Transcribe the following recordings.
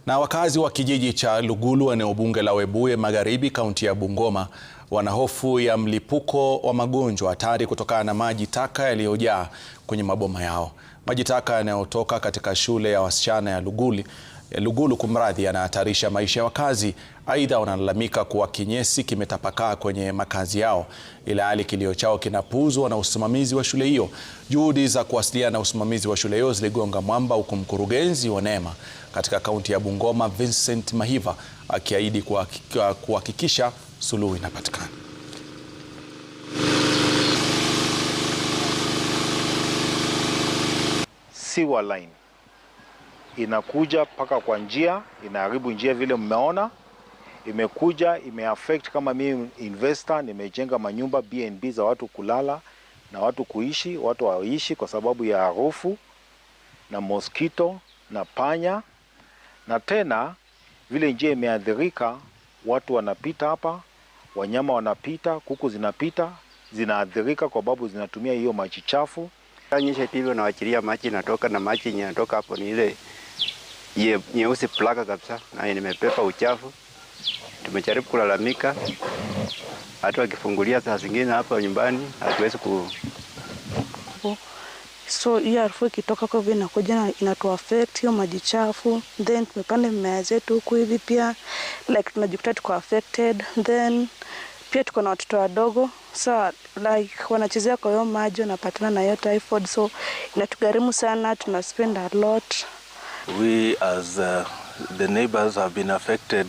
Na wakazi wa kijiji cha Lugulu eneo bunge la Webuye Magharibi kaunti ya Bungoma wana hofu ya mlipuko wa magonjwa hatari kutokana na maji taka yaliyojaa kwenye maboma yao. Maji taka yanayotoka katika shule ya wasichana ya Lugulu kumradhi, yanahatarisha maisha ya wakazi. Aidha, wanalalamika kuwa kinyesi kimetapakaa kwenye makazi yao, ila hali kilio chao kinapuuzwa na usimamizi wa shule hiyo. Juhudi za kuwasiliana na usimamizi wa shule hiyo ziligonga mwamba, huku mkurugenzi wa NEMA katika kaunti ya Bungoma Vincent Mahiva akiahidi kuhakikisha suluhu inapatikana. Sewer line inakuja paka kwa njia, inaharibu njia vile mmeona. Imekuja imeaffect, kama mimi investor nimejenga manyumba B&B za watu kulala na watu kuishi, watu waishi kwa sababu ya harufu na mosquito na panya. Na tena vile njia imeathirika, watu wanapita hapa, wanyama wanapita, kuku zinapita, zinaathirika kwa sababu zinatumia hiyo maji chafu. Nyesha hivyo na wachilia maji natoka, na maji yenye natoka hapo ni ile nyeusi plaka kabisa, na nimepepa uchafu. Tumejaribu kulalamika, hata wakifungulia saa zingine hapa nyumbani hatuwezi So hiyo harufu ikitoka kwa hivi inakuja inatu affect hiyo maji chafu, then tumepanda mimea zetu huku hivi pia like tunajikuta tuko affected, then pia tuko na watoto wadogo, so like wanachezea kwa hiyo maji wanapatana na hiyo typhoid, so inatugharimu sana, tuna spend a lot. We as the neighbors have been affected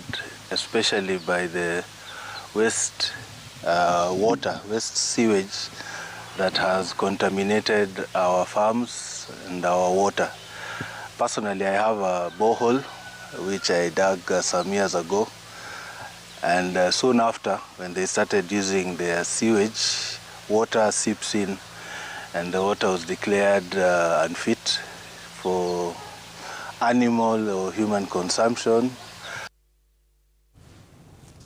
especially by the waste waste sewage that has contaminated our farms and our water. Personally, I have a borehole which I dug some years ago, and soon after, when they started using their sewage, water seeps in, and the water was declared unfit for animal or human consumption.